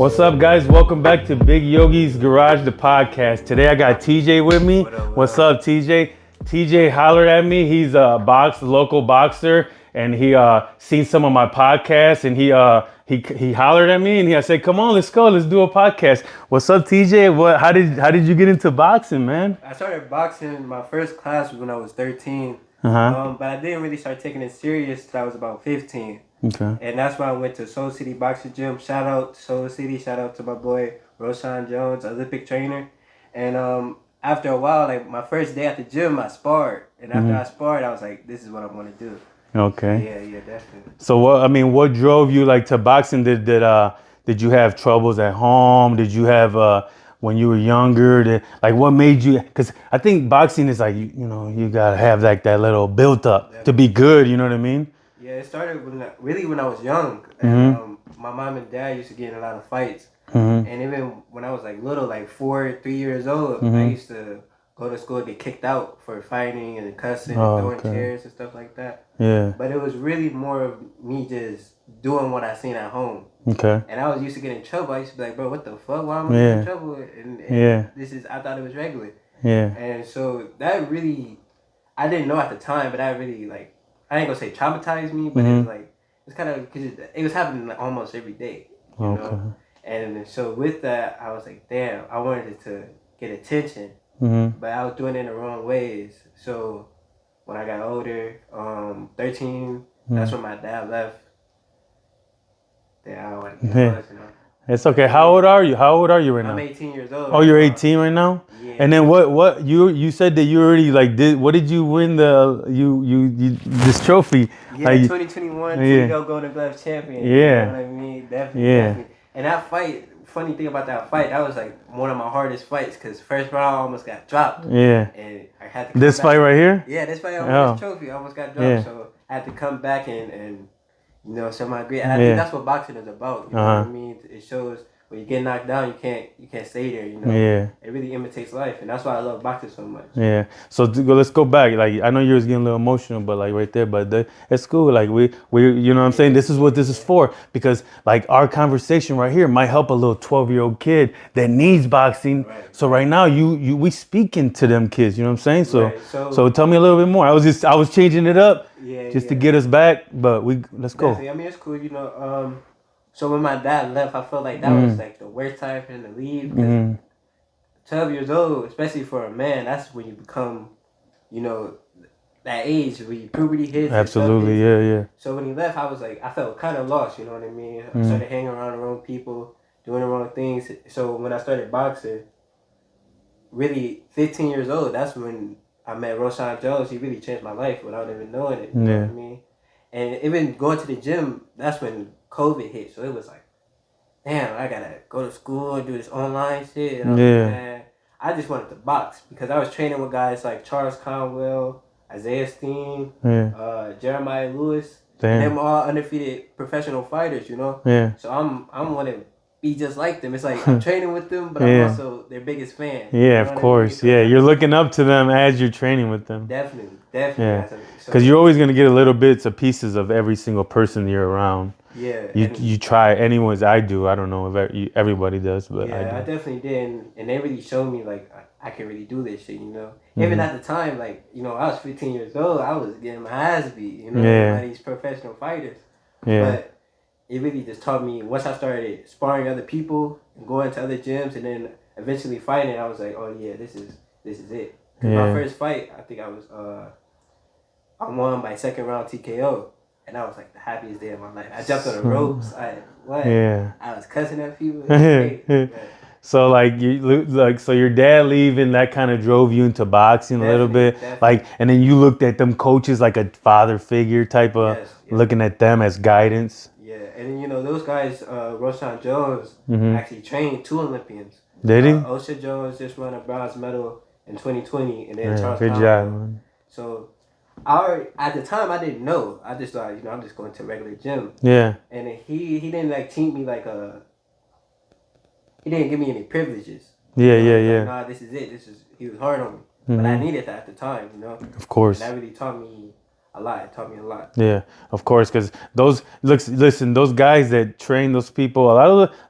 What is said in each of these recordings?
What's up, guys? Welcome back to Big Yogi's Garage, the podcast. Today I got TJ with me. What's up, TJ? TJ hollered at me. He's a local boxer, and he seen some of my podcasts, and he hollered at me, and I said, "Come on, let's go, let's do a podcast." What's up, TJ? How did you get into boxing, man? I started boxing. My first class was when I was 13. But I didn't really start taking it serious till I was about 15. Okay. And that's when I went to Soul City Boxing Gym. Shout out to Soul City. Shout out to my boy Roshan Jones, Olympic trainer. And after a while, like my first day at the gym, I sparred. And after I sparred, I was like, this is what I want to do. Okay. Yeah, definitely. So what drove you like to boxing? Did you have troubles at home? Did you have when you were younger? What made you? Because I think boxing is like you gotta have like that little built up to be good. You know what I mean? Yeah, it started when I was young. And my mom and dad used to get in a lot of fights. And even when I was like little, like 3 years old, I used to go to school and get kicked out for fighting and cussing and throwing chairs and stuff like that. Yeah. But it was really more of me just doing what I seen at home. Okay. And I was used to get in trouble. I used to be like, bro, what the fuck? Why am I in trouble? And I thought it was regular. Yeah. And so that really, I didn't know at the time, but that really like, I ain't gonna say traumatized me, but it was like, it's kind of, because it was happening like almost every day, you know? And so with that, I was like, damn, I wanted to get attention, but I was doing it in the wrong ways. So when I got older, 13, that's when my dad left. Yeah, I don't want to get close, you know? It's okay. How old are you? How old are you right now? I'm 18 years old. Oh, you're 18 right now? Yeah. And then what you said that you already what did you win this trophy? Yeah, 2021 Toledo Golden Glove champion. Yeah. You know what I mean? Definitely. And that fight, funny thing about that fight, that was like one of my hardest fights because first round I almost got dropped. Yeah. And I had to come This back. fight right here? Yeah, this fight, I won this trophy. I almost got dropped. So I had to come back and show my grit. And I think that's what boxing is about. You know what I mean? It shows when you get knocked down, you can't stay there. You know. Yeah. It really imitates life, and that's why I love boxing so much. Yeah. So let's go back. Like I know you was getting a little emotional, but like right there, but it's cool. Like we you know what I'm saying. This is what this is for, because like our conversation right here might help a little 12-year-old kid that needs boxing. Right. So right now we speaking to them kids. You know what I'm saying. So tell me a little bit more. I was changing it up to get us back, but let's go. Definitely. I mean, it's cool. You know. So when my dad left, I felt like that was like the worst time for him to leave. 12 years old, especially for a man, that's when you become, that age where your puberty hits. Absolutely, yeah. So when he left, I felt kind of lost, you know what I mean? I started hanging around the wrong people, doing the wrong things. So when I started boxing, really 15 years old, that's when I met Roshan Jones. He really changed my life without even knowing it, you know what I mean? And even going to the gym, that's when COVID hit, so it was like, damn, I gotta go to school and do this online shit. And I just wanted to box because I was training with guys like Charles Conwell, Isaiah Steen, Jeremiah Lewis. And them all undefeated professional fighters, you know. Yeah. So I'm want to be just like them. It's like I'm training with them, but I'm also their biggest fan. Yeah, you know of course. I mean? So you're looking up to them as you're training with them. Definitely. Yeah. Because you're always gonna get a little bits of pieces of every single person you're around. Yeah. You try anyone's. I do. I don't know if everybody does, but I do. I definitely did, and they really showed me like I can really do this shit, you know. Even at the time, like I was 15 years old, I was getting my ass beat, you know, by these professional fighters. Yeah. But it really just taught me once I started sparring other people and going to other gyms, and then eventually fighting. I was like, oh yeah, this is it. Cause my first fight, I think I won by second round TKO. And I was like the happiest day of my life. I jumped on the ropes. I was cussing at people. So so your dad leaving, that kind of drove you into boxing a little bit. Definitely. And then you looked at them coaches like a father figure type of looking at them as guidance. Yeah, and then those guys, Roshan Jones actually trained 2 Olympians. Did he? Osha Jones just won a bronze medal in 2020, and then Charles good job, man. So at the time I didn't know. I just thought, I'm just going to a regular gym. Yeah. And he didn't treat me like he didn't give me any privileges. Yeah. Like, nah, this is it. He was hard on me. But I needed that at the time, Of course. And that really taught me a lot. It taught me a lot. Yeah, of course, because listen, those guys that train those people, a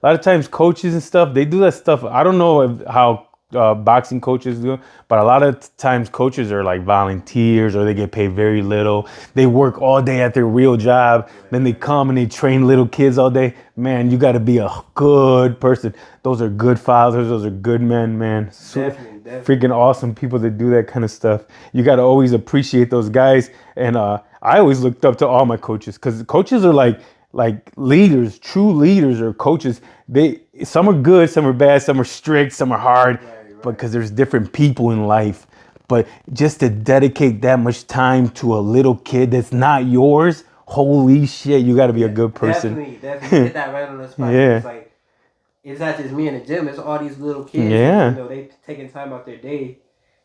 lot of times coaches and stuff, they do that stuff. I don't know how boxing coaches do, but a lot of times coaches are like volunteers or they get paid very little. They work all day at their real job, then they come and they train little kids all day. Man, you got to be a good person. Those are good fathers. Those are good men, man. Definitely. Freaking awesome people that do that kind of stuff. You got to always appreciate those guys. And I always looked up to all my coaches because coaches are like leaders, true leaders or coaches. Some are good, some are bad, some are strict, some are hard, but because there's different people in life. But just to dedicate that much time to a little kid that's not yours, holy shit, you got to be a good person. Definitely hit that right on the spot. Yeah. It's like, it's not just me in the gym, it's all these little kids. Yeah. And, they taking time out their day.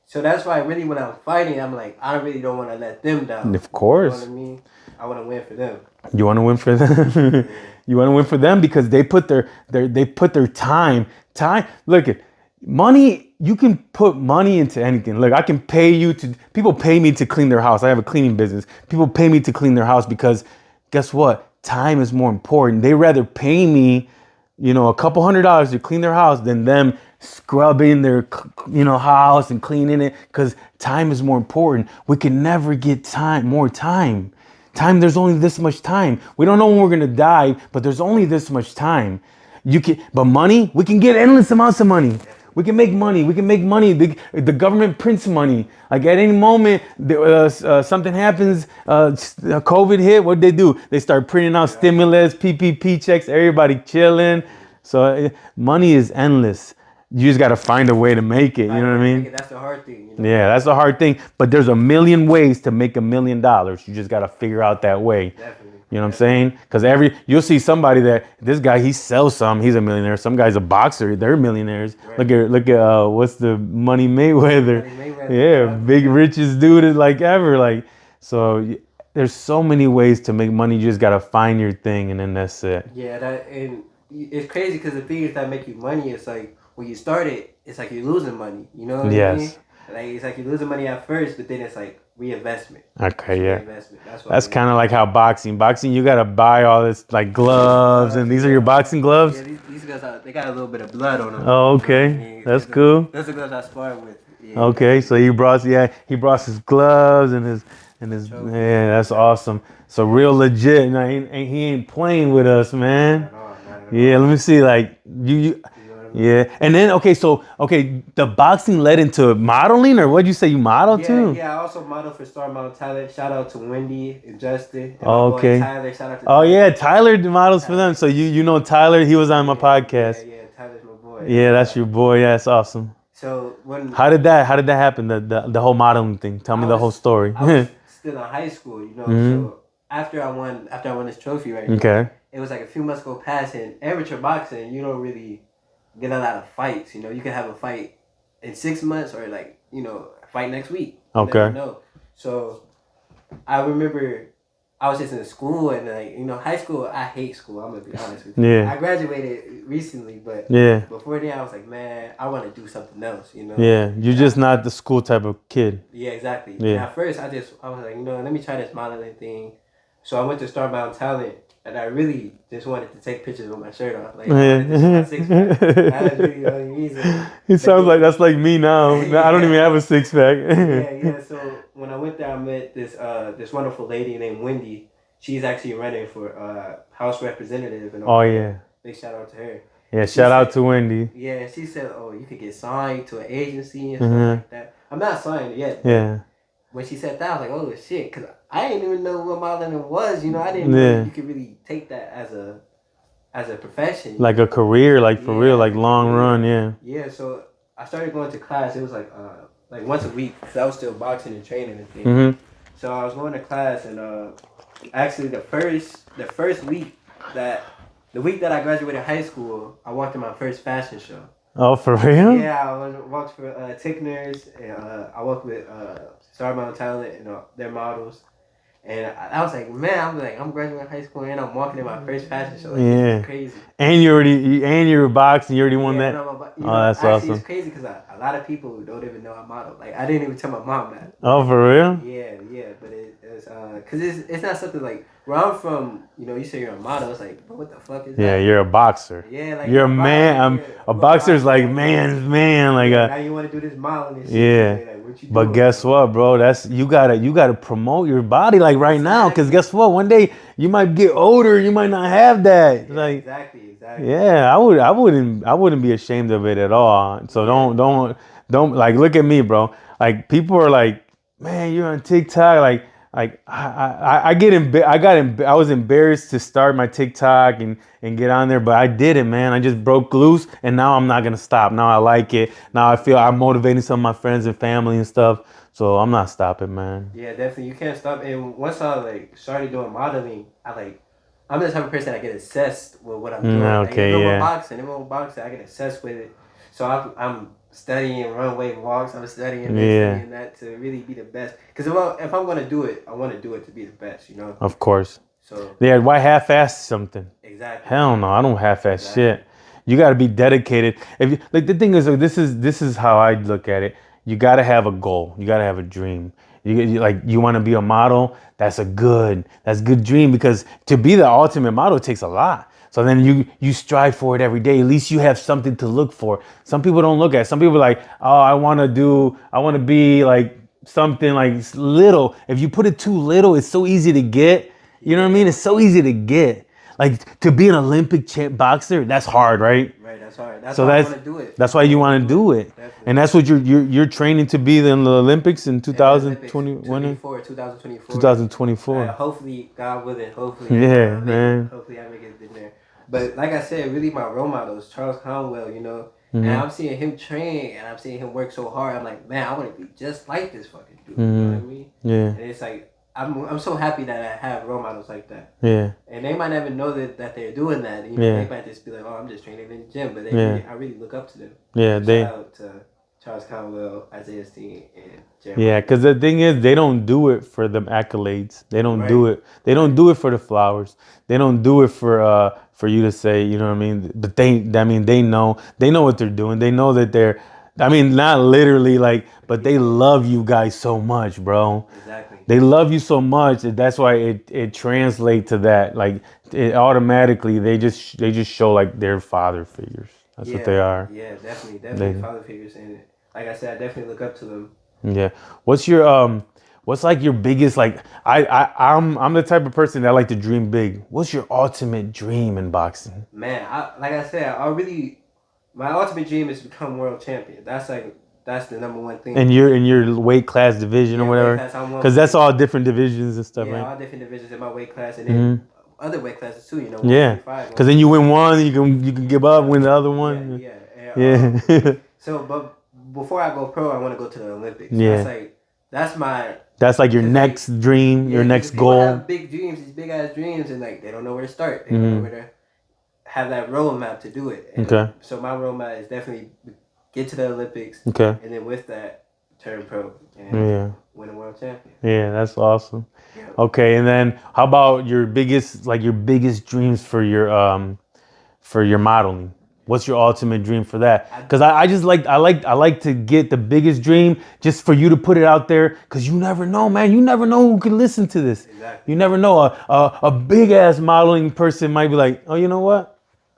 So that's why really when I'm fighting, I'm like, I really don't want to let them down. Of course. You know what I mean? I want to win for them. You want to win for them. You want to win for them because they put their time. Look at money. You can put money into anything. Look, I can pay you to. People pay me to clean their house. I have a cleaning business. People pay me to clean their house because guess what? Time is more important. They rather pay me, a couple $100 to clean their house than them scrubbing their house and cleaning it, because time is more important. We can never get more time. There's only this much time. We don't know when we're gonna die, but there's only this much time. But money, we can get endless amounts of money. We can make money. The government prints money. Like at any moment, something happens, COVID hit, what they do? They start printing out stimulus, PPP checks, everybody chilling. So money is endless. You just got to find a way to make it. You know what I mean? That's the hard thing. Yeah, that's the hard thing. But there's a million ways to make $1 million. You just got to figure out that way. Definitely. You know what I'm saying? Because you'll see somebody this guy, he sells some, he's a millionaire. Some guy's a boxer, they're millionaires. Right. Look at what's the Money Mayweather? Yeah, big richest dude like ever. Like, so there's so many ways to make money. You just got to find your thing and then that's it. Yeah, and it's crazy because the things that make you money, it's like, when you start it, it's like you're losing money. You know what I mean? Like it's like you're losing money at first, but then it's like reinvestment. Okay, yeah. Reinvestment. That's kind of like how boxing, you got to buy all this like gloves, and these are your boxing gloves? Yeah, these guys, they got a little bit of blood on them. Oh, okay. You know what I mean? That's cool. Those are the gloves I sparred with. Yeah. Okay, so he brought his gloves and his yeah, that's awesome. So real legit. Now, he ain't playing with us, man. Not at all. Yeah, let me see, like you yeah, and then the boxing led into modeling, or what'd you say you modeled too? Yeah, I also modeled for Star Model Talent. Shout out to Wendy and Justin. And okay. Tyler, shout out to Tyler. Yeah, Tyler models for them. So you know Tyler, he was on my podcast. Yeah, Tyler's my boy. Yeah, that's your boy. Yeah, that's awesome. So how did that happen? The whole modeling thing. Tell me the whole story. I was still in high school, So after I won this trophy here, it was like a few months go past, and amateur boxing, you don't really get a lot of fights. You can have a fight in 6 months or a fight next week. Okay. No. So I remember I was just in school and high school, I hate school. I'm gonna be honest with you. Yeah. I graduated recently, but before then I was like, man, I want to do something else. Yeah, you're just not the school type of kid. Yeah, exactly. Yeah. And at first I was like, let me try this modeling thing. So I went to Star Mountain Talent. And I really just wanted to take pictures with my shirt off. Like, my six-pack. That was really the only reason. It sounds like that's like me now. I don't even have a six-pack. Yeah. So when I went there, I met this wonderful lady named Wendy. She's actually running for House Representative. And big shout out to her. Yeah, shout out to Wendy. Yeah, she said, oh, you could get signed to an agency and stuff like that. I'm not signed yet. Yeah. When she said that, I was like, oh, shit. Because I didn't even know what modeling was. I didn't know you could really take that as a profession. Like a career, like for real, like long run, yeah. Yeah, so I started going to class. It was like once a week because I was still boxing and training and things. So I was going to class, and actually the first week the week that I graduated high school, I walked in my first fashion show. Oh, for real? Yeah, I walked for Tickners, and I worked with Star Mountain Talent and their models. And I was like, man, I'm graduating high school and I'm walking in my first fashion show. Like, it's crazy. And you were boxing, you already won that. That's awesome. It's crazy because a lot of people don't even know I modeled. Like I didn't even tell my mom that. Oh, for real? Yeah, but Cause it's not something like where I'm from. You know, you say you're a model. It's like, but what the fuck is that? Yeah, you're a boxer. Yeah, like You're a man. A boxer's like like, man's man. Like yeah, a now you want to do this modeling and shit. yeah. Like, what you But doing, guess bro? what, bro? That's you gotta promote your body like right now. Cause Exactly. guess what? One day you might get older. You might not have that. Yeah, Like exactly. yeah, I wouldn't be ashamed of it at all. So Yeah. don't like look at me, bro. Like people are like, man, you're on TikTok. Like I get I was embarrassed to start my TikTok and get on there, but I did it, man. I just broke loose, and now I'm not gonna stop. Now I like it. Now I feel I'm motivating some of my friends and family and stuff. So I'm not stopping, man. Yeah, definitely. You can't stop. And once I like started doing modeling, I'm the type of person that get obsessed with what I'm doing. Like, Okay, even yeah. with boxing, I get obsessed with it. So I'm studying runway walks. I'm studying this, Yeah, studying that to really be the best. Because if I'm gonna do it, I want to do it to be the best. You know. of course. So Yeah, why half-ass something? exactly. Hell no, I don't half-ass Exactly. shit. You got to be dedicated. If you, like the thing is, like, this is how I look at it. You got to have a goal. You got to have a dream. Like you want to be a model. That's good dream because to be the ultimate model takes a lot. So then you strive for it every day. At least you have something to look for. Some people don't look at. Some people are like, oh, I want to be like something like little. If you put it too little, it's so easy to get. You know what I mean? It's so easy to get. Like to be an Olympic boxer, that's hard, right? Right. That's hard. That's So why I want to do it. that's why you want to do it, Definitely. and that's what you're training to be in the Olympics in Olympics 2020, 2024. 2024. Hopefully, God willing, hopefully. Yeah, I make it. man. Hopefully, I make it in there. But like I said, really, my role model is Charles Conwell. You know, and Mhm. I'm seeing him train, and I'm seeing him work so hard. I'm like, man, I want to be just like this fucking dude. You know what I mean? Yeah, And it's like I'm so happy that I have role models like that. yeah, And they might not even know that they're doing that. You know, Yeah. they might just be like, oh, I'm just training in the gym. But Yeah. I really look up to them. yeah. Shout out to Charles Conwell, Isaiah Steen, and Jeremy. Yeah, because the thing is, they don't do it for the accolades. They don't do Right. it. They don't do it for the flowers. They don't do it for you to say, you know what I mean. But they know what they're doing. They know that they're, I mean, not literally like, but they love you guys so much, bro. Exactly. They love you so much that that's why it translates to that. Like it automatically, they just show like they're father figures. That's what they are. Yeah, definitely They- father figures, and like I said, I definitely look up to them. Yeah. What's like your biggest like I'm the type of person that like to dream big. What's your ultimate dream in boxing? Man, like I said, my ultimate dream is to become world champion. That's the number one thing. In your weight class division or Yeah, whatever? weight class, I'm one- Because that's all different divisions and stuff, yeah, right? all different divisions in my weight class, and then other weight classes too. You know, Yeah. 145, Because then you win one, you can give up, win the other one. Yeah. Yeah. So, but before I go pro, I want to go to the Olympics. Yeah. That's my That's like your It's next dream, your yeah, next people goal. have big dreams, these big ass dreams, and like they don't know where to start. They don't know where to have that roadmap to do it. And Okay. So my roadmap is definitely get to the Olympics, Okay. and then with that, turn pro and Yeah. win a world champion. Yeah, that's awesome. Yeah. Okay, and then how about your biggest dreams for your modeling? What's your ultimate dream for that? Because I just I like to get the biggest dream just for you to put it out there because you never know, man. You never know who can listen to this. Exactly. You never know. A big ass modeling person might be like, oh, you know what?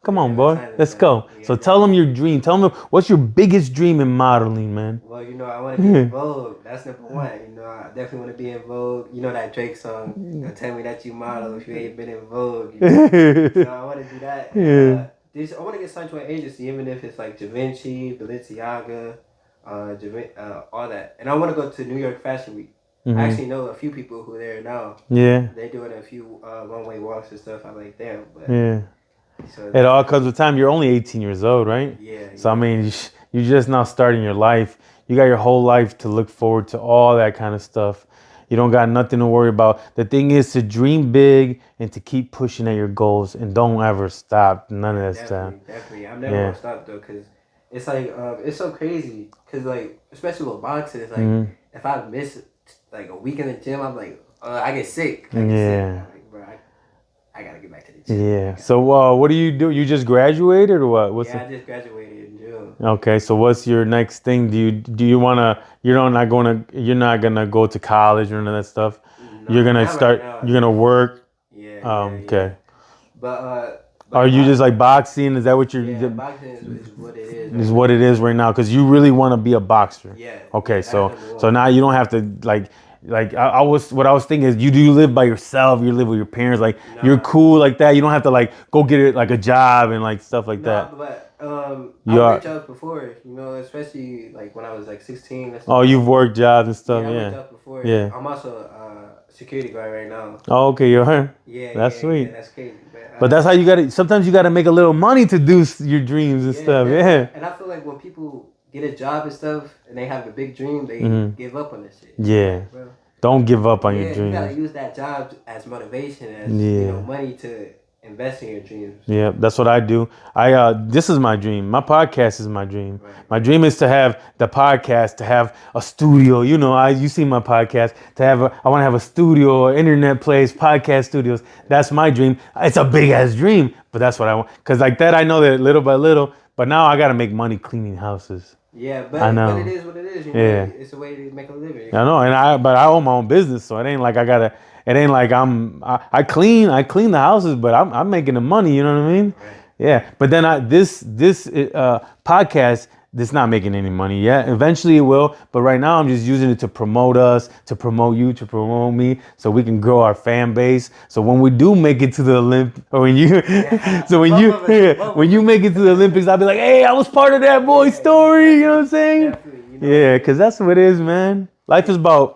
Come on, boy, let's go. So tell them your dream. Tell them what's your biggest dream in modeling, man. Well, you know, I want to be in Vogue. That's number one. You know, I definitely want to be in Vogue. You know that Drake song, "Tell me that you model if you ain't been in Vogue." You know? So I want to do that. Yeah. I want to get signed to an agency, even if it's like Givenchy, Balenciaga, all that. And I want to go to New York Fashion Week. I actually know a few people who are there now. Yeah. They're doing a few one-way walks and stuff. I'm like, damn. But, Yeah. so It all comes with time. You're only 18 years old, right? Yeah. So I mean, you're just now starting your life. You got your whole life to look forward to all that kind of stuff. You don't got nothing to worry about. The thing is to dream big and to keep pushing at your goals and don't ever stop. None of that stuff. Definitely. I'm never going to stop, though, because it's like, it's so crazy. Because, like, especially with boxing, it's like, if I miss, like, a week in the gym, I'm like, I get sick. Yeah. I'm like, bro, I got to get back to the gym. Yeah. So what do? You just graduated or what? I just graduated in June. Okay. So what's your next thing? Do you want to? You're not gonna go to college or none of that stuff. You're gonna not start. right now. You're gonna work. Yeah. Okay. But Are you just like boxing? Is that what you're? yeah, boxing is what it is. Is what it is right now because you really want to be a boxer. Yeah. Okay, yeah, so that's number so one. now you don't have to like I was what I was thinking is you do live by yourself. You live with your parents. Like you're Nah. cool like that. You don't have to like go get it like a job and like stuff like that. But You I are- worked jobs before, you know, especially like when I was like 16. Oh, you've worked jobs and stuff. I worked Yeah. jobs before. Yeah. I'm also a security guard right now. Oh, okay, you're her. Yeah, That's sweet. Yeah, that's crazy. But that's how you gotta. Sometimes you gotta make a little money to do your dreams and stuff. Yeah. And I feel like when people get a job and stuff and they have a big dream, they give up on this shit. Yeah. Like, bro, Don't give up on your you gotta dreams. use that job as motivation, as you know, money to invest in your dreams. Yeah, that's what I do. This is my dream. My podcast is my dream. Right. My dream is to have the podcast, to have a studio. You know, you see my podcast. I want to have a studio, or internet place, podcast studios. That's my dream. It's a big ass dream, but that's what I want. Cause like that, I know that little by little. But now I gotta make money cleaning houses. Yeah, I know. but it is what it is. You know? Yeah. It's a way to make a living. I know, but I own my own business, so it ain't like I gotta. It ain't like I clean the houses, but I'm making the money. You know what I mean? Right. Yeah. But then this podcast, this not making any money yet. Eventually it will, but right now I'm just using it to promote us, to promote you, to promote me, so we can grow our fan base. So when we do make it to the Olympics, or when you, when you make it to the Olympics, I'll be like, hey, I was part of that boy story. You know what I'm saying? Definitely, you know? Yeah, because that's what it is, man. Life is about,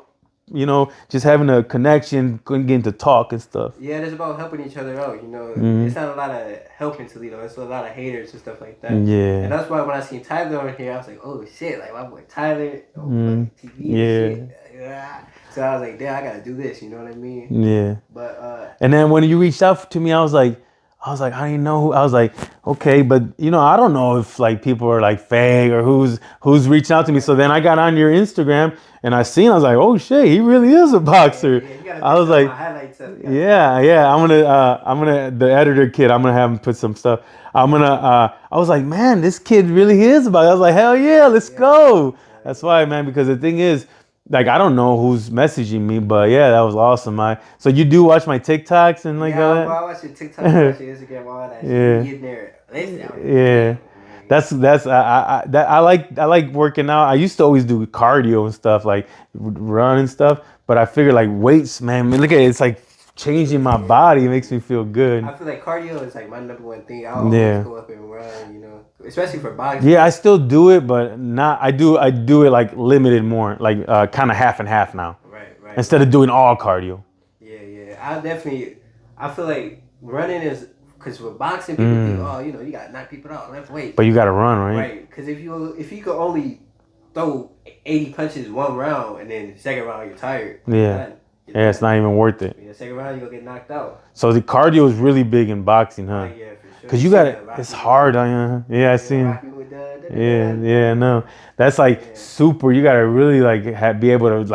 you know, just having a connection, getting to talk and stuff. Yeah, it's about helping each other out, you know. It's not a lot of helping Toledo. It's a lot of haters and stuff like that. Yeah. And that's why when I seen Tyler on here, I was like, oh shit, like my boy Tyler, TV Yeah. and shit. Yeah. So I was like, damn, I gotta do this, you know what I mean? Yeah. But And then when you reached out to me, I was like, I didn't know who. I was like, okay, but you know, I don't know if like people are like fake or who's reaching out to me. So then I got on your Instagram and I was like, oh shit, he really is a boxer. you gotta I was put like, my highlights up. yeah. I'm gonna the editor kid, I'm gonna have him put some stuff. I was like, man, this kid really is about it. I was like, hell yeah, let's go. That's why, man, because the thing is, like, I don't know who's messaging me, but yeah, that was awesome. So you do watch my TikToks and like all that? I watch your TikTok, I watch your Instagram, all that shit. You in there, Yeah. I like working out. I used to always do cardio and stuff, like run and stuff, but I figured like weights, man, look at it, it's like changing my body. It makes me feel good. I feel like cardio is like my number one thing. I always go up and run, you know, especially for boxing. Yeah, I still do it, but not. I do it like limited more, like kind of half and half now. Right. Instead of doing all cardio. Yeah. I feel like running is, because with boxing people think, oh, you know, you gotta knock people out, lift weights. But you gotta run, right? Right, because if you could only throw 80 punches one round and then the second round you're tired. Yeah. It's not even worth it. Yeah, second round you're gonna get knocked out. So the cardio is really big in boxing, huh? Yeah, for sure. Cause you it's hard. Yeah, I seen. Yeah, no, that's like super. You gotta really like be able to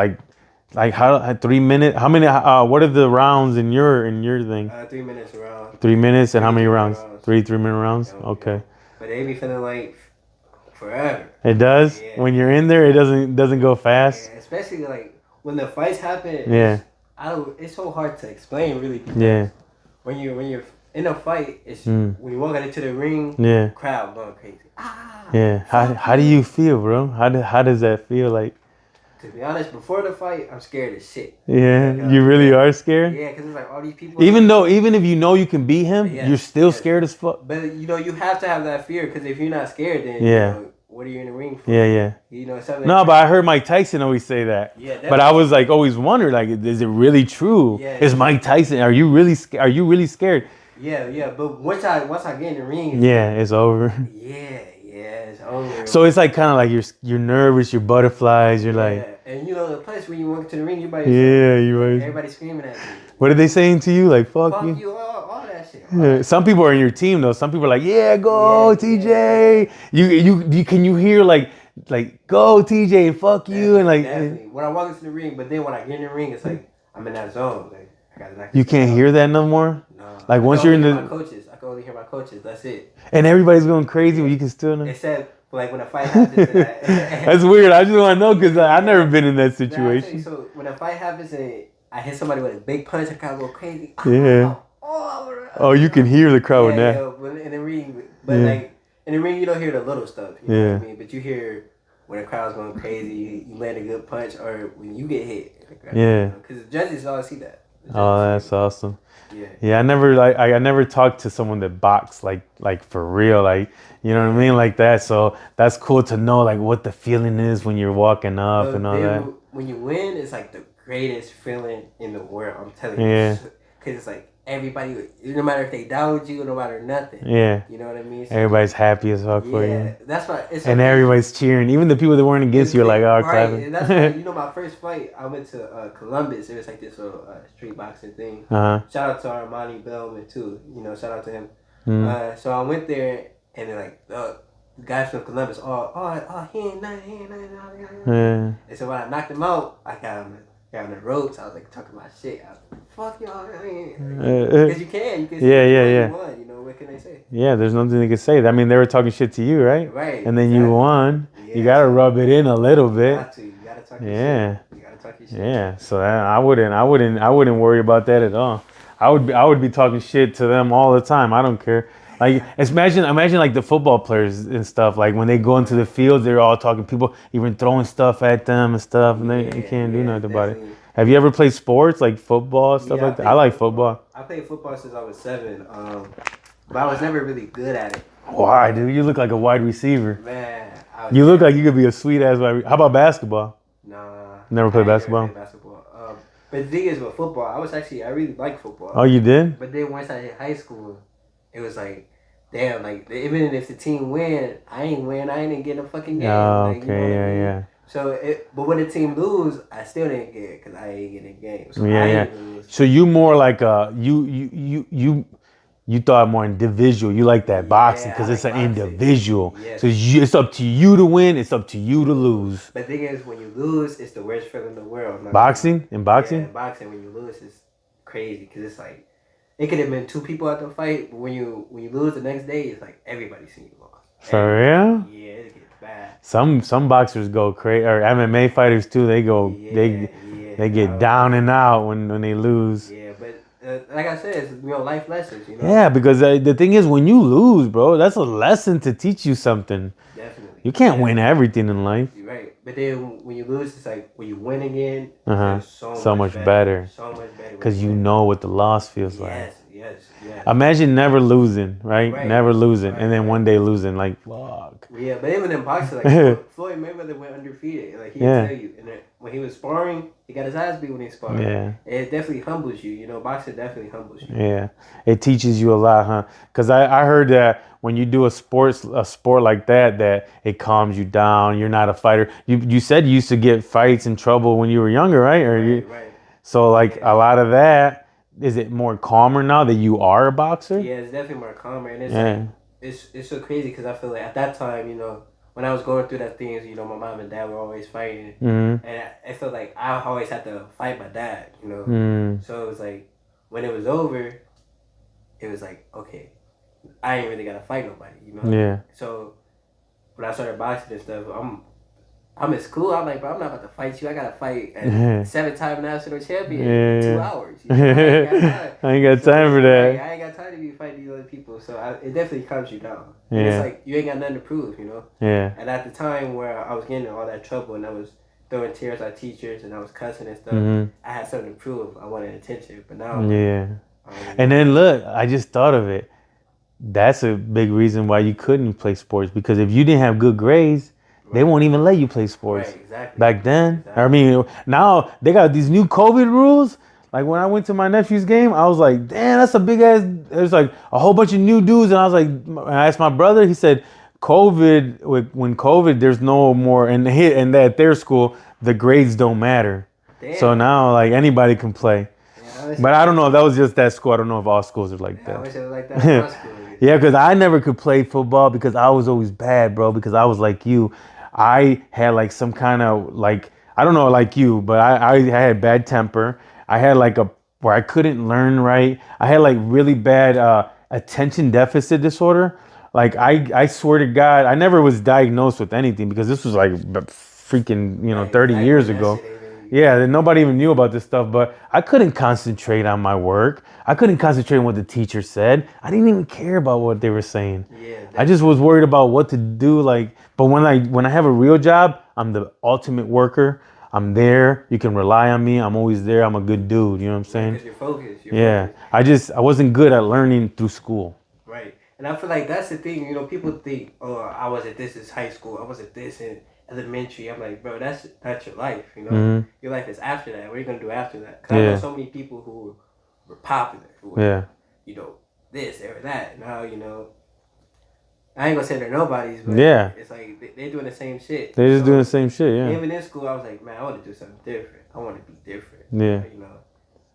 like how 3 minutes. How many? What are the rounds in your thing? 3 minutes a round. 3 minutes and how many rounds? rounds. 3-minute rounds. Yeah, Okay. But they be feeling like forever. It does. Yeah. When you're in there, it doesn't go fast. Yeah, especially like when the fights happen. Yeah. It's so hard to explain really. Yeah. When you're in a fight, it's when you walk into the ring. Yeah. Crowd going crazy. Yeah. How do you feel, bro? How does that feel like? To be honest, before the fight, I'm scared as shit. Yeah, you really are scared? Yeah, because it's like all these people. Even if you know you can beat him, you're still scared as fuck. But you know, you have to have that fear, because if you're not scared, then you know, what are you in the ring for? Yeah. You know, something. No, but I heard Mike Tyson always say that. Yeah, but I was like always wondered, like, is it really true? Yeah, is Mike Tyson? Are you really scared? Yeah. But once I get in the ring, it's over. Yeah, it's over. So it's like kind of like you're nervous, you're butterflies, you're like. And you know, the place when you walk to the ring, everybody screaming at you. What are they saying to you? Like, fuck you, all that shit. Yeah. Some people are in your team though. Some people are like, yeah, go TJ. You can you hear like go TJ and fuck you and like. Definitely. When I walk into the ring, but then when I get in the ring, it's like I'm in that zone. Like I gotta knock. You can't hear that no more. No. Like once you're in the. I can only hear my coaches. That's it. And everybody's going crazy, but you can still know. Except like when a fight happens. That's weird. I just want to know because I've never been in that situation. So when a fight happens and I hit somebody with a big punch, the crowd go crazy. Yeah. Oh, you can hear the crowd with that. Yeah, in the ring, but Yeah. like in the ring, you don't hear the little stuff. You know Yeah. what I mean? But you hear when the crowd's going crazy, you land a good punch, or when you get hit. Yeah. Because the judges always see that. Oh, that's awesome. Yeah. Yeah, I never talked to someone that boxed like for real, like you know what I mean, like that. So that's cool to know like what the feeling is when you're walking up and all that. When you win, it's like the greatest feeling in the world. I'm telling you. Yeah. Because it's like everybody, no matter if they doubt you, no matter nothing. Yeah. You know what I mean? So, everybody's happy as fuck for you. Yeah, that's why. And everybody's cheering, even the people that weren't against you are like, oh, right. clapping. And that's why, you know, my first fight, I went to Columbus. It was like this little street boxing thing. Uh-huh. Shout out to Armani Bellman too. You know, shout out to him. Mm. So I went there, and then like the guys from Columbus, he ain't nothing. Yeah. And so when I knocked him out, I got him on the ropes. I was like talking my shit. I was like, fuck y'all. Because you can Yeah. You won, you know, what can they say? Yeah, there's nothing they could say. I mean, they were talking shit to you, right? Right. And then you won. Yeah, you gotta rub it in a little bit. You gotta talk your shit. You gotta talk your shit. Yeah. So I wouldn't worry about that at all. I would be talking shit to them all the time. I don't care. Like imagine like the football players and stuff. Like when they go into the fields, they're all talking. People even throwing stuff at them and stuff, and they can't do nothing about it. Have you ever played sports like football stuff like that? I like football. I played football since I was 7, but I was never really good at it. Why, dude? You look like a wide receiver. Man, you look like you could be a sweet ass wide. How about basketball? Nah. Never played basketball. But the thing is with football, I really like football. Oh, you did? But then once I hit high school, it was like, damn, like even if the team win, I ain't getting a fucking game. Oh, like, okay, you know yeah. So, but when the team lose, I still didn't get it because I ain't getting a game. So yeah. So you more like you thought more individual. You like that boxing because it's an individual. Yes. So it's up to you to win. It's up to you to lose. But the thing is, when you lose, it's the worst feeling in the world. Boxing? In boxing? Yeah, in boxing, when you lose, it's crazy because it's like, it could have been 2 people at the fight, but when you lose the next day, it's like everybody seen you lost. For real? Yeah, it gets bad. Some boxers go crazy, or MMA fighters too. They go, they get down and out when they lose. Yeah, but like I said, it's life lessons. You know. Yeah, because the thing is, when you lose, bro, that's a lesson to teach you something. Definitely. You can't win everything in life. You're right, but then when you lose, it's like when you win again. So much better. So much better. Because you know what the loss feels like. Yes. Imagine never losing, right? Never losing, and then one day losing, like, fuck. Yeah, but even in boxing, like Floyd Mayweather went undefeated. Like he can tell you, and when he was sparring, he got his ass beat when he sparred. Yeah, it definitely humbles you. You know, boxing definitely humbles you. Yeah, it teaches you a lot, huh? Because I heard that when you do a sport like that it calms you down. You're not a fighter. You said you used to get fights and trouble when you were younger, right? Right. So like a lot of that. Is it more calmer now that you are a boxer? Yeah, it's definitely more calmer, and it's so crazy because I feel like at that time, when I was going through that things, my mom and dad were always fighting, and I felt like I always had to fight my dad, So it was like when it was over, it was like, okay, I ain't really gotta fight nobody, Yeah. So when I started boxing and stuff, I'm in school. I'm like, bro, I'm not about to fight you. I gotta fight a 7-time national champion in 2 hours. I ain't got time for that. I ain't got time to be fighting these other people. So it definitely calms you down. Yeah. It's like you ain't got nothing to prove, Yeah. And at the time where I was getting in all that trouble and I was throwing tears at teachers and I was cussing and stuff, I had something to prove. I wanted attention, but now. Yeah. And then look, I just thought of it. That's a big reason why you couldn't play sports, because if you didn't have good grades, they won't even let you play sports. Right, exactly. Back then. Exactly. I mean, now they got these new COVID rules. Like when I went to my nephew's game, I was like, damn, that's a big ass. There's like a whole bunch of new dudes. And I was like, I asked my brother, he said, when COVID, there's no more. And at their school, the grades don't matter. Damn. So now like anybody can play. Yeah, but I don't know if that was just that school. I don't know if all schools are like that. I wish it was like that in my school. Yeah, because I never could play football because I was always bad, bro, because I was like you. I had like some kind of like, I don't know like you, but I had bad temper. I had like where I couldn't learn right. I had like really bad attention deficit disorder. Like I swear to God, I never was diagnosed with anything because this was like freaking, 30 years ago. Yeah, that nobody even knew about this stuff, but I couldn't concentrate on my work. I couldn't concentrate on what the teacher said. I didn't even care about what they were saying. Yeah, I just was worried about what to do. Like, but when I have a real job, I'm the ultimate worker. I'm there. You can rely on me. I'm always there. I'm a good dude. You know what I'm saying? because you're focused. You're Yeah. focused. I wasn't good at learning through school. Right. And I feel like that's the thing, people think, oh, I was at this in high school, I was at this in elementary. I'm like, bro, that's your life. Hmm. Your life is after that. What are you gonna do after that? Because I know Yeah. so many people who were popular, who were, Yeah. this or that. Now, I ain't gonna say they're nobodies, but Yeah. it's like they're doing the same shit. They're just So, doing the same shit. Yeah. even in school, I was like, man, I want to do something different. I want to be different. Yeah.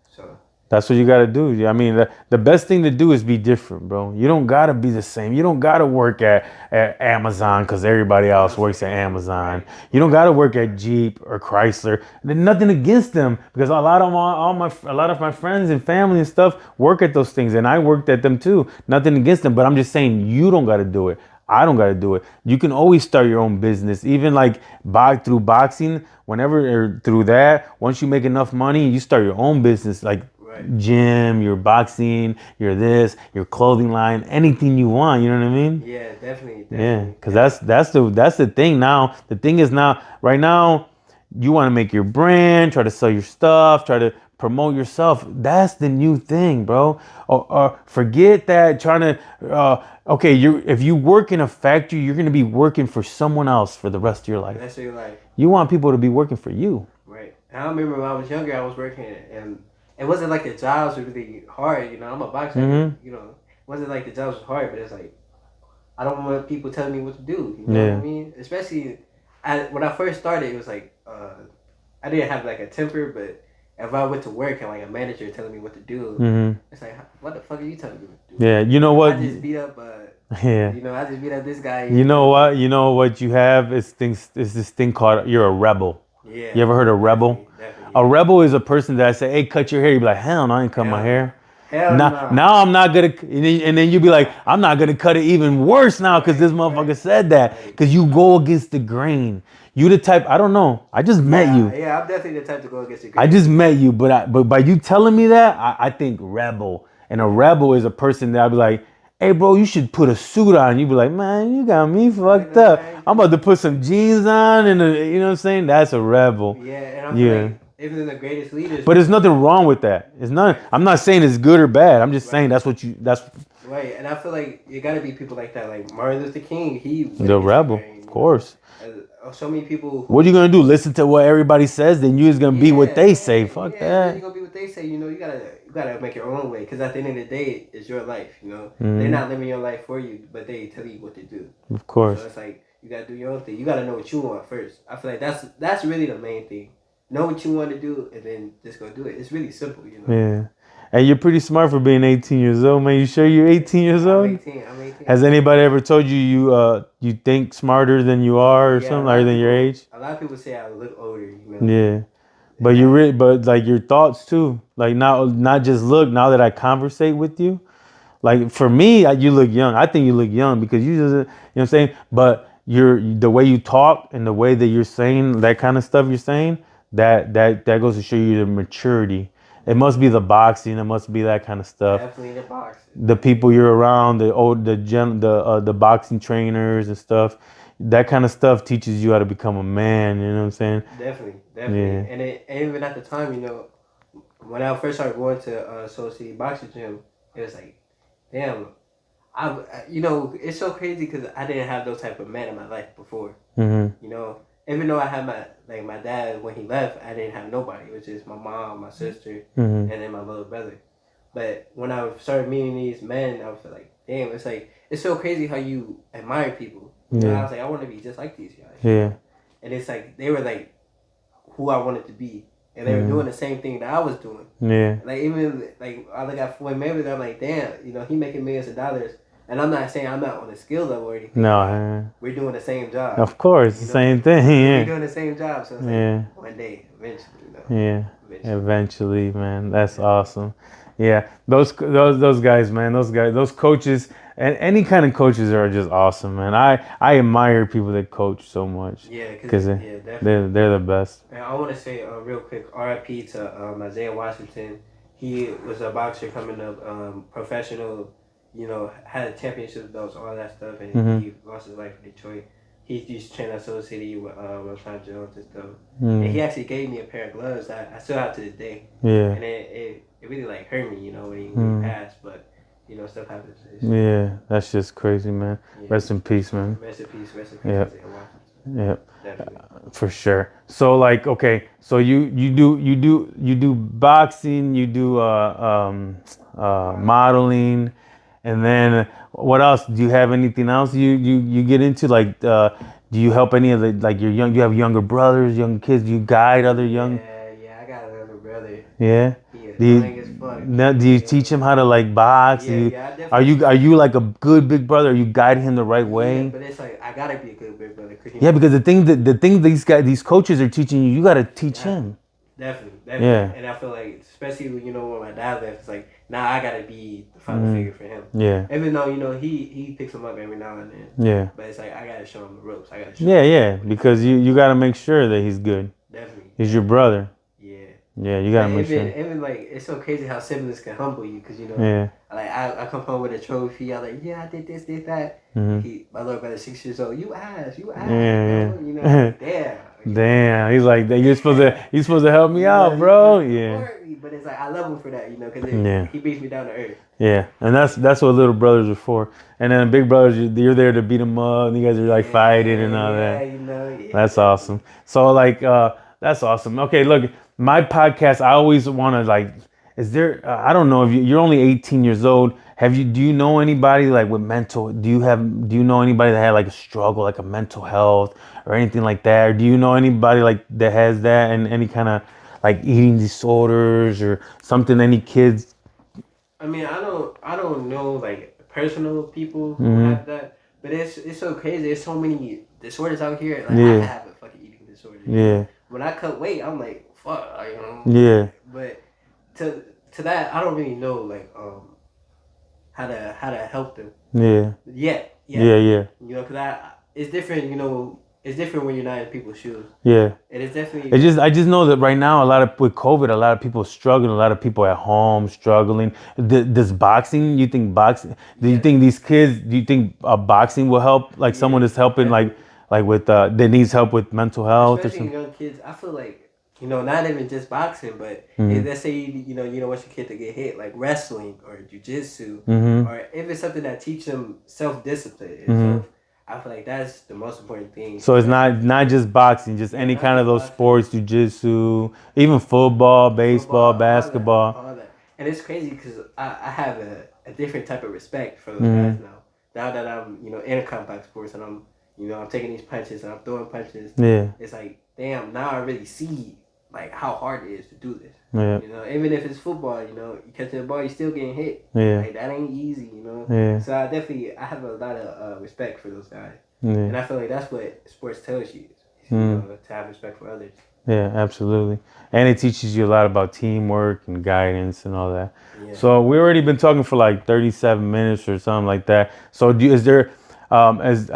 So That's what you got to do. I mean, the best thing to do is be different, bro. You don't got to be the same. You don't got to work at Amazon because everybody else works at Amazon. You don't got to work at Jeep or Chrysler. There's nothing against them because a lot of my friends and family and stuff work at those things, and I worked at them too. Nothing against them, but I'm just saying you don't got to do it. I don't got to do it. You can always start your own business, even like through boxing. Whenever or through that, once you make enough money, you start your own business, like gym, your boxing, your your clothing line, anything you want. You know what I mean? yeah, definitely. Yeah, because that's the thing now. The thing is now, right now, you want to make your brand, try to sell your stuff, try to promote yourself. That's the new thing, bro. Or forget that trying to. Okay, if you work in a factory, you're gonna be working for someone else for the rest of your life. That's your life. You want people to be working for you. Right. And I remember when I was younger, I was working, and it wasn't like the jobs were really hard. I'm a boxer. Mm-hmm. It wasn't like the jobs were hard, but it's like I don't want people telling me what to do. You know what I mean? Especially when I first started, it was like I didn't have like a temper, but if I went to work and like a manager telling me what to do, it's like, what the fuck are you telling me what to do? Yeah, you know what? I just beat up. Yeah. I just beat up this guy. You know what? You know what you have is this thing called you're a rebel. Yeah. You ever heard of rebel? Definitely. A rebel is a person that I say, "Hey, cut your hair." You be like, "Hell no, I ain't cut my hair." Hell no. Now I'm not gonna, and then you be like, "I'm not gonna cut it even worse now because this motherfucker said that." Because you go against the grain. You the type. I don't know. I just met you. Yeah, I'm definitely the type to go against the grain. I just met you, but by you telling me that, I think rebel. And a rebel is a person that I'd be like, "Hey, bro, you should put a suit on." You be like, "Man, you got me fucked up. I'm about to put some jeans on," and you know what I'm saying? That's a rebel. Yeah, and I feel like even the greatest leaders. But there's nothing wrong with that. It's not. I'm not saying it's good or bad. I'm just saying that's right. And I feel like you got to be people like that, like Martin Luther King. He the rebel, of course. So many people. What are you gonna do? Listen to what everybody says? Then you just gonna be what they say. Fuck that. You're gonna be what they say. You gotta make your own way. Because at the end of the day, it's your life. They're not living your life for you, but they tell you what to do. Of course. So it's like you gotta do your own thing. You gotta know what you want first. I feel like that's really the main thing. Know what you want to do, and then just go do it. It's really simple, Yeah. And you're pretty smart for being 18 years old, man. You sure you're 18 years old? I'm 18. Has anybody ever told you you think smarter than you are or something, or than your age? A lot of people say I look older. Yeah. But but like your thoughts too. Like not just look. Now that I conversate with you, like for me, you look young. I think you look young because you just, you know what I'm saying. But the way you talk and the way that you're saying that kind of stuff you're saying, that goes to show you the maturity. It must be the boxing. It must be that kind of stuff. Definitely the boxing. The people you're around, the boxing trainers and stuff. That kind of stuff teaches you how to become a man. You know what I'm saying? Definitely. Yeah. And even at the time, when I first started going to Soul City Boxing Gym, it was like, damn, it's so crazy because I didn't have those type of men in my life before. Even though I had my dad when he left, I didn't have nobody, which is my mom, my sister, and then my little brother. But when I started meeting these men, I was like, damn, it's so crazy how you admire people. I was like, I want to be just like these guys. Yeah. And it's like they were like who I wanted to be, and they were doing the same thing that I was doing. Yeah. Like even like I look at Floyd Mayweather, I'm like, damn, he making millions of dollars. And I'm not saying I'm not on a skill level or anything. No. We're doing the same job. Of course, same thing. Yeah. We're doing the same job. So it's like one day, eventually. Yeah. Eventually, man. That's awesome. Yeah. Those guys, man. Those coaches. And any kind of coaches are just awesome, man. I admire people that coach so much. Yeah, because definitely. they're the best. And I want to say real quick, RIP to Isaiah Washington. He was a boxer coming up, professional. You know, had championship belts, all that stuff, and he lost his life in Detroit. He used to train at Soul City with Rashawn Jones and stuff. And he actually gave me a pair of gloves that I still have to this day. Yeah. And it really like hurt me, you know, when he passed, but. You know, stuff happens. Yeah, that's just crazy, man. Yeah. Rest in peace, man. Rest in peace. Yeah. For sure. So like, okay, so you do boxing, you do modeling, and then what else? Do you have anything else you get into? Like, do you help any of the like your young? You have younger brothers, young kids. Do you guide other young? Yeah, I got another brother. Yeah. Do you teach him how to like box? Are you like a good big brother? Are you guiding him the right way? Yeah, but it's like I gotta be a good big brother. Because the thing these coaches are teaching you gotta teach him. Definitely. Yeah. And I feel like, especially when my dad left, it's like now I gotta be the father figure for him. Yeah. Even though he picks him up every now and then. Yeah. But it's like I gotta show him the ropes. Because you gotta make sure that he's good. Definitely. He's your brother. Yeah, you gotta make sure. Even like it's so crazy how siblings can humble you, because like I come home with a trophy. I'm like, I did this, did that. My little brother 6 years old. You asked. Yeah. Damn. Damn, he's like, you're supposed to help me out, bro. Yeah. But it's like I love him for that, because he beats me down to earth. Yeah, and that's what little brothers are for. And then big brothers, you're there to beat them up, and you guys are like fighting and all that. That's awesome. So like, that's awesome. Okay, look. My podcast, I always want to like, is there, I don't know if you're only 18 years old. Do you know anybody like with do you know anybody that had like a struggle, like a mental health or anything like that? Or do you know anybody like that has that and any kind of like eating disorders or something, any kids? I mean, I don't know like personal people who have that, but it's so crazy. There's so many disorders out here. Like I have a fucking eating disorder. Yeah. When I cut weight, I'm like, fuck, Yeah. But to that, I don't really know like how to help them. Yeah. Yeah. Because it's different. It's different when you're not in people's shoes. Yeah. And it's definitely. I just know that right now with COVID, a lot of people struggling. A lot of people at home struggling. Does boxing? You think boxing? Do you think these kids? Do you think boxing will help? Like someone is helping like with that needs help with mental health especially or something. Young kids, I feel like not even just boxing, but if, let's say you don't want your kid to get hit, like wrestling or jujitsu, or if it's something that teaches them self-discipline. I feel like that's the most important thing. So it's not just boxing, just any kind of those sports, jujitsu, even football, baseball, basketball. All that. And it's crazy because I have a different type of respect for those guys now. Now that I'm in a contact sports and I'm I'm taking these punches and I'm throwing punches. Yeah. It's like, damn, now I really see like how hard it is to do this. Yeah. Even if it's football, you catch the ball, you're still getting hit. Yeah. Like that ain't easy, Yeah. So I have a lot of respect for those guys. Yeah. And I feel like that's what sports tells you, to have respect for others. Yeah, absolutely. And it teaches you a lot about teamwork and guidance and all that. Yeah. So we already been talking for like 37 minutes or something like that. So is there is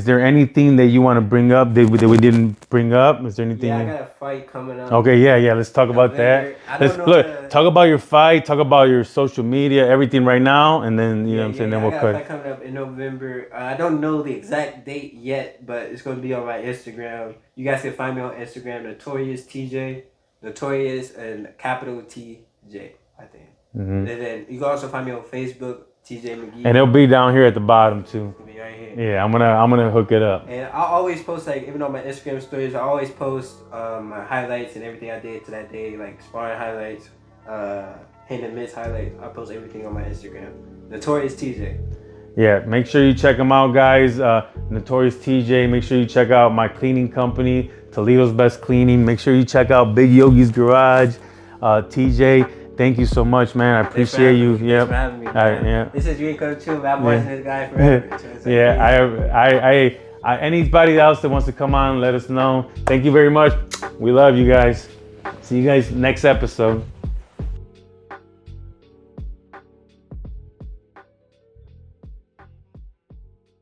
there anything that you want to bring up that we didn't bring up? Is there anything? Yeah, I got a fight coming up. Okay, yeah. Let's talk about that. Talk about your fight. Talk about your social media, everything right now, and then you know what I'm saying. Then we'll cut. I got a fight coming up in November. I don't know the exact date yet, but it's going to be on my Instagram. You guys can find me on Instagram, Notorious TJ, Notorious and capital TJ, I think. And then you can also find me on Facebook. TJ McGhee. And it'll be down here at the bottom too. It'll be right here. Yeah, I'm gonna hook it up. And I always post even on my Instagram stories, I always post my highlights and everything I did to that day, like sparring highlights, hit and miss highlights. I post everything on my Instagram. Notorious TJ. Yeah, make sure you check them out, guys. Notorious TJ. Make sure you check out my cleaning company, Toledo's Best Cleaning. Make sure you check out Big Yogi's Garage. TJ. Thank you so much, man. I appreciate you. Yep. Thanks for having me, man. Yeah. This is Dream Come True. I'm watching this guy forever. So I anybody else that wants to come on, let us know. Thank you very much. We love you guys. See you guys next episode.